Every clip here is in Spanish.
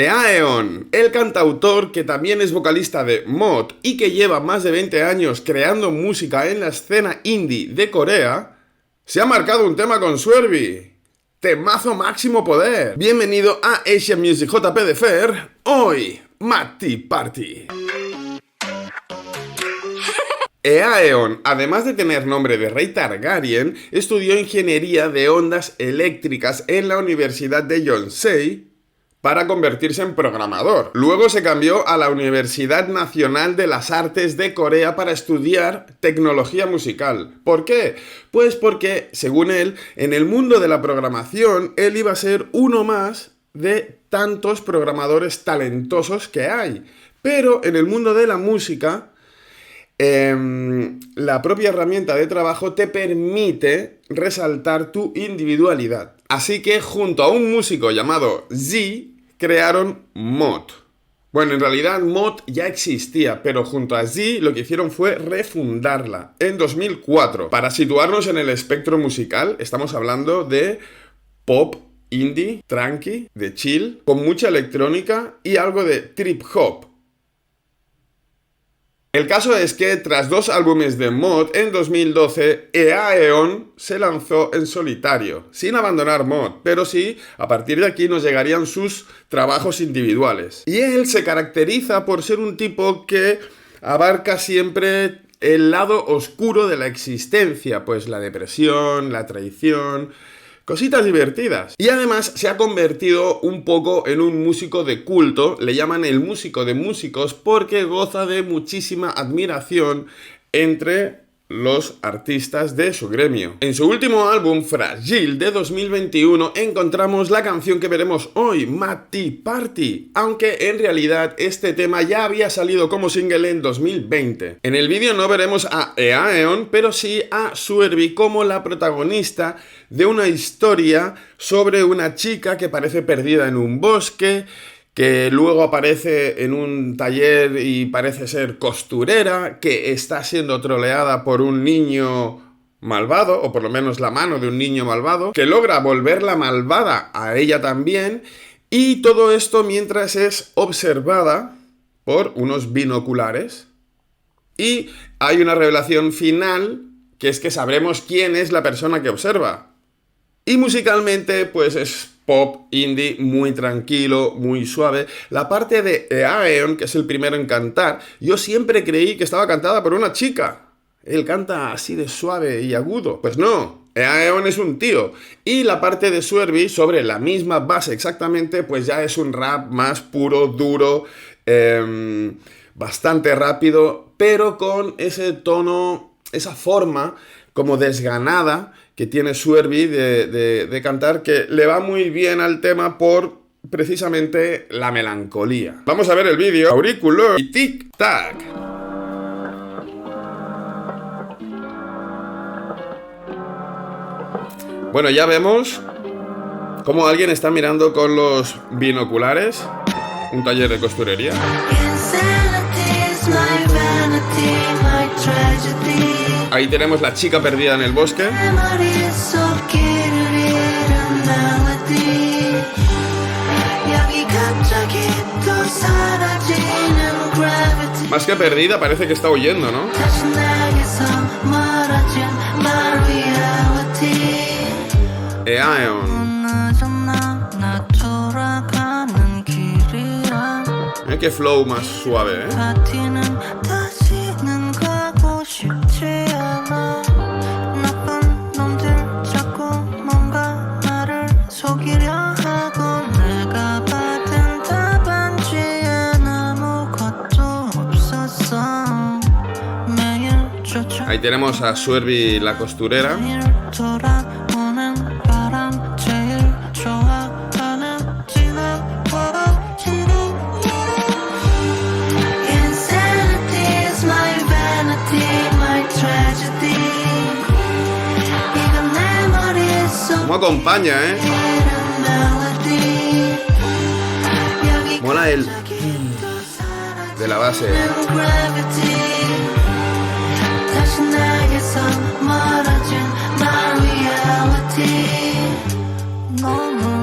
Aeon, el cantautor que también es vocalista de Mod y que lleva más de 20 años creando música en la escena indie de Corea, se ha marcado un tema con Suervi. Temazo máximo poder. Bienvenido a Asian Music JP de Fer. Hoy, Mati Party. Aeon, además de tener nombre de rey Targaryen, estudió ingeniería de ondas eléctricas en la Universidad de Yonsei para convertirse en programador. Luego se cambió a la Universidad Nacional de las Artes de Corea para estudiar tecnología musical. ¿Por qué? Pues porque, según él, en el mundo de la programación, él iba a ser uno más de tantos programadores talentosos que hay. Pero en el mundo de la música, la propia herramienta de trabajo te permite resaltar tu individualidad. Así que junto a un músico llamado Z, crearon Mod. Bueno, en realidad Mod ya existía, pero junto a Z lo que hicieron fue refundarla en 2004. Para situarnos en el espectro musical, estamos hablando de pop, indie, tranqui, de chill, con mucha electrónica y algo de trip hop. El caso es que tras 2 álbumes de Mod, en 2012, Aeon se lanzó en solitario, sin abandonar Mod, pero sí, a partir de aquí nos llegarían sus trabajos individuales. Y él se caracteriza por ser un tipo que abarca siempre el lado oscuro de la existencia, pues la depresión, la traición, cositas divertidas. Y además se ha convertido un poco en un músico de culto, le llaman el músico de músicos porque goza de muchísima admiración entre los artistas de su gremio. En su último álbum, Fragile, de 2021, encontramos la canción que veremos hoy, Mati Party, aunque en realidad este tema ya había salido como single en 2020. En el vídeo no veremos a Aeon, pero sí a Suervi como la protagonista de una historia sobre una chica que parece perdida en un bosque, que luego aparece en un taller y parece ser costurera, que está siendo troleada por un niño malvado, o por lo menos la mano de un niño malvado, que logra volverla malvada a ella también, y todo esto mientras es observada por unos binoculares. Y hay una revelación final, que es que sabremos quién es la persona que observa. Y musicalmente, pues es pop, indie, muy tranquilo, muy suave. La parte de Aeon, que es el primero en cantar, yo siempre creí que estaba cantada por una chica. Él canta así de suave y agudo. Pues no, Aeon es un tío. Y la parte de Suervi, sobre la misma base exactamente, pues ya es un rap más puro, duro, bastante rápido, pero con ese tono, esa forma como desganada que tiene Suervi de cantar, que le va muy bien al tema por precisamente la melancolía. Vamos a ver el vídeo. Auricular y tic-tac. Bueno, ya vemos cómo alguien está mirando con los binoculares un taller de costurería. Ahí tenemos la chica perdida en el bosque. Más que perdida, parece que está huyendo, ¿no? Aeon. Mira qué flow más suave, ¿eh? Ahí tenemos a Suervi, la costurera. ¿Cómo acompaña, Mola el de la base.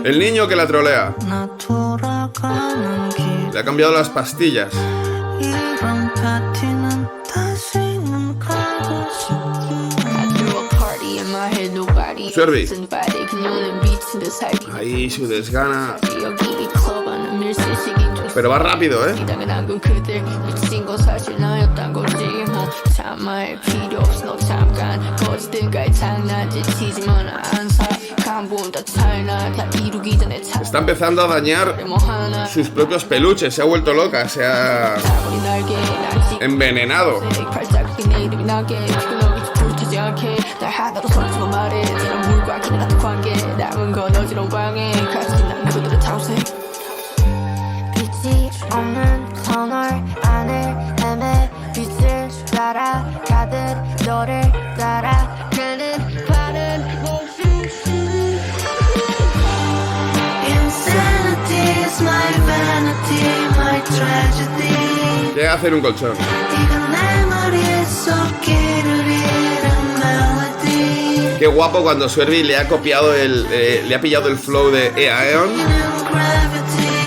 El niño que la trolea. Le ha cambiado las pastillas. Swervy. Ahí su desgana. Pero va rápido, ¿eh? Está empezando a dañar sus propios peluches. Se ha vuelto loca, se ha envenenado. ¿Qué hace en un colchón? Qué guapo cuando Swervy le ha copiado le ha pillado el flow de Aeon.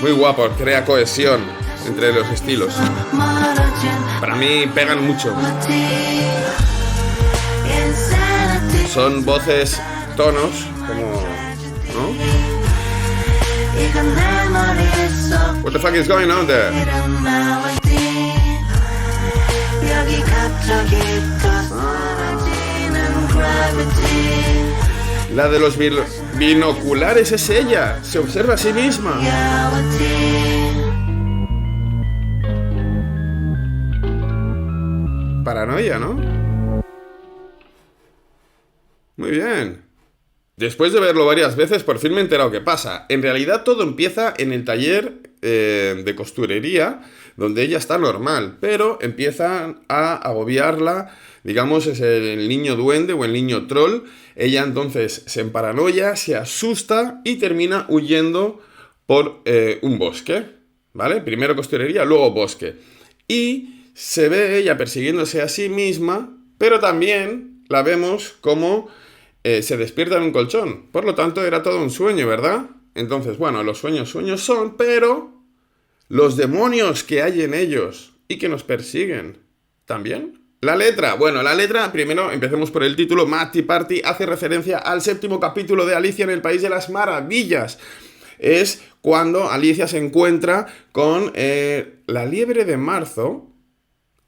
Muy guapo, crea cohesión entre los estilos. Para mí pegan mucho. Son voces, tonos, como, ¿no? What the fuck is going on there? La de los binoculares es ella. Se observa a sí misma. Paranoia, ¿no? Muy bien. Después de verlo varias veces, por fin me he enterado qué pasa. En realidad todo empieza en el taller de costurería, donde ella está normal, pero empiezan a agobiarla, digamos, es el niño duende o el niño troll. Ella entonces se emparanoia, se asusta y termina huyendo por un bosque, ¿vale? Primero costurería, luego bosque. Y se ve ella persiguiéndose a sí misma, pero también la vemos como se despierta en un colchón. Por lo tanto, era todo un sueño, ¿verdad? Entonces, bueno, los sueños son, pero los demonios que hay en ellos y que nos persiguen, ¿también? La letra, bueno, la letra, primero empecemos por el título. Matty Party hace referencia al 7º capítulo de Alicia en el País de las Maravillas. Es cuando Alicia se encuentra con la liebre de marzo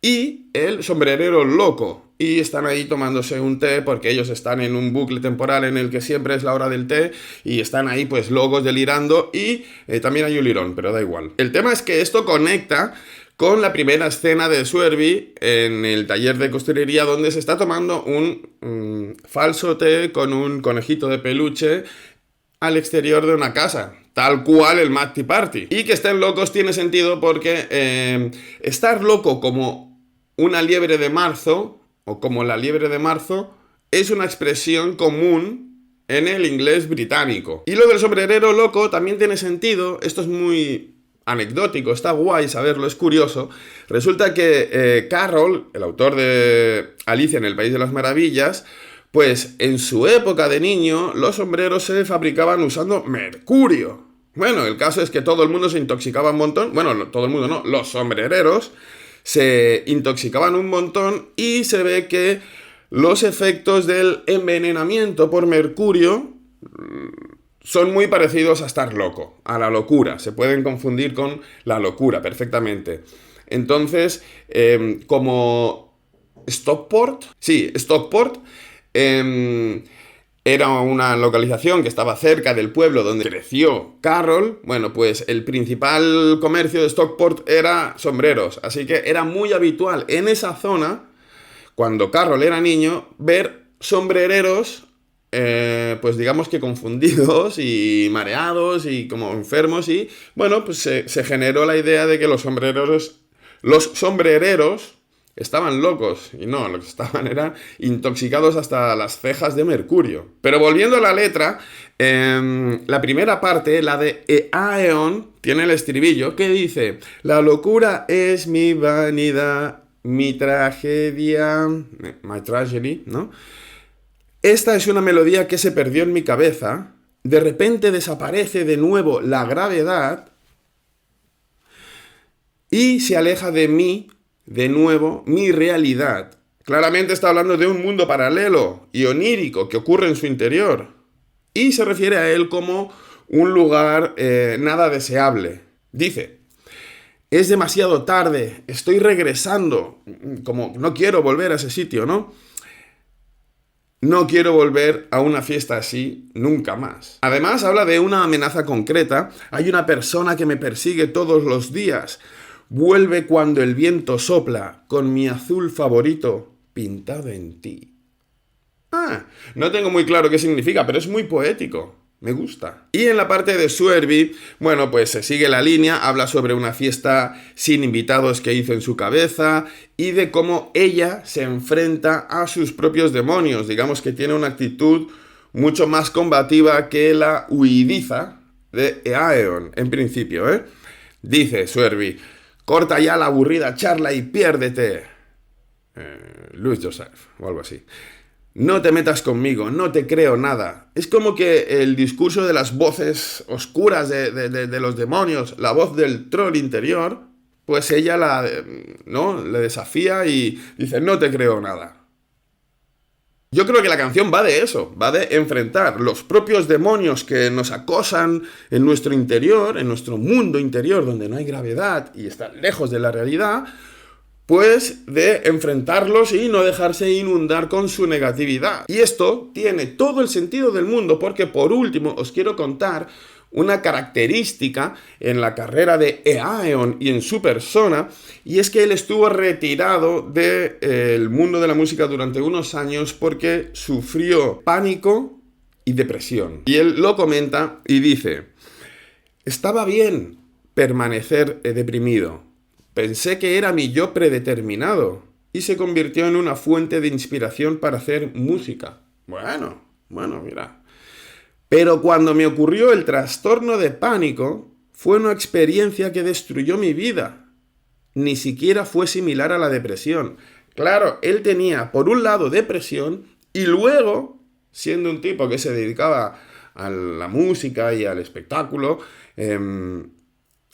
y el sombrerero loco. Y están ahí tomándose un té porque ellos están en un bucle temporal en el que siempre es la hora del té y están ahí pues locos delirando y también hay un lirón, pero da igual. El tema es que esto conecta con la primera escena de Swervy en el taller de costurería donde se está tomando un falso té con un conejito de peluche al exterior de una casa. Tal cual el Matty Party. Y que estén locos tiene sentido porque estar loco como una liebre de marzo o como la liebre de marzo es una expresión común en el inglés británico. Y lo del sombrerero loco también tiene sentido. Esto es muy anecdótico, está guay saberlo, es curioso. Resulta que Carroll, el autor de Alicia en el País de las Maravillas, pues en su época de niño los sombreros se fabricaban usando mercurio. Bueno, el caso es que todo el mundo se intoxicaba un montón. Bueno, no, todo el mundo no, los sombrereros se intoxicaban un montón y se ve que los efectos del envenenamiento por mercurio son muy parecidos a estar loco, a la locura. Se pueden confundir con la locura perfectamente. Entonces, como Stockport, era una localización que estaba cerca del pueblo donde creció Carroll. Bueno, pues el principal comercio de Stockport era sombreros. Así que era muy habitual en esa zona, cuando Carroll era niño, ver sombrereros, pues digamos que confundidos y mareados y como enfermos. Y bueno, pues se generó la idea de que los sombrereros estaban locos, y no, lo que estaban eran intoxicados hasta las cejas de mercurio. Pero volviendo a la letra, la primera parte, la de Aeon, tiene el estribillo que dice: la locura es mi vanidad, mi tragedia, my tragedy, ¿no? Esta es una melodía que se perdió en mi cabeza, de repente desaparece de nuevo la gravedad, y se aleja de mí, de nuevo, mi realidad. Claramente está hablando de un mundo paralelo y onírico que ocurre en su interior. Y se refiere a él como un lugar nada deseable. Dice: es demasiado tarde, estoy regresando. Como no quiero volver a ese sitio, ¿no? No quiero volver a una fiesta así nunca más. Además, habla de una amenaza concreta. Hay una persona que me persigue todos los días. Vuelve cuando el viento sopla, con mi azul favorito pintado en ti. No tengo muy claro qué significa, pero es muy poético. Me gusta. Y en la parte de Suervi, bueno, pues se sigue la línea, habla sobre una fiesta sin invitados que hizo en su cabeza y de cómo ella se enfrenta a sus propios demonios. Digamos que tiene una actitud mucho más combativa que la huidiza de Eaeon, en principio, ¿eh? Dice Suervi: corta ya la aburrida charla y piérdete. Lose yourself, o algo así. No te metas conmigo, no te creo nada. Es como que el discurso de las voces oscuras de los demonios, la voz del troll interior, pues ella le desafía y dice: no te creo nada. Yo creo que la canción va de eso, va de enfrentar los propios demonios que nos acosan en nuestro interior, en nuestro mundo interior, donde no hay gravedad y están lejos de la realidad, pues de enfrentarlos y no dejarse inundar con su negatividad. Y esto tiene todo el sentido del mundo, porque por último os quiero contar una característica en la carrera de Eaeon y en su persona, y es que él estuvo retirado del mundo de la música durante unos años porque sufrió pánico y depresión. Y él lo comenta y dice: estaba bien permanecer deprimido. Pensé que era mi yo predeterminado y se convirtió en una fuente de inspiración para hacer música. Bueno, mira. Pero cuando me ocurrió el trastorno de pánico, fue una experiencia que destruyó mi vida. Ni siquiera fue similar a la depresión. Claro, él tenía por un lado depresión y luego, siendo un tipo que se dedicaba a la música y al espectáculo,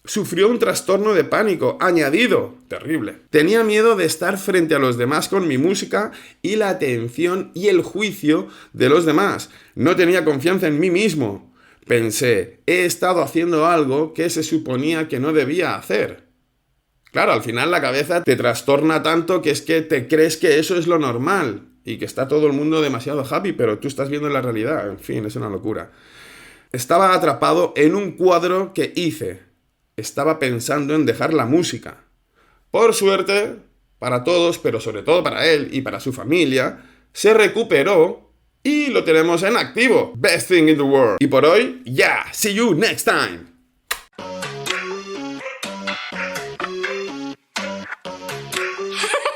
sufrió un trastorno de pánico añadido, terrible. Tenía miedo de estar frente a los demás con mi música y la atención y el juicio de los demás. No tenía confianza en mí mismo. Pensé: he estado haciendo algo que se suponía que no debía hacer. Claro, al final la cabeza te trastorna tanto que es que te crees que eso es lo normal y que está todo el mundo demasiado happy, pero tú estás viendo la realidad. En fin, es una locura. Estaba atrapado en un cuadro que hice. Estaba pensando en dejar la música. Por suerte, para todos, pero sobre todo para él y para su familia, se recuperó y lo tenemos en activo. Best thing in the world. Y por hoy, ya. See you next time.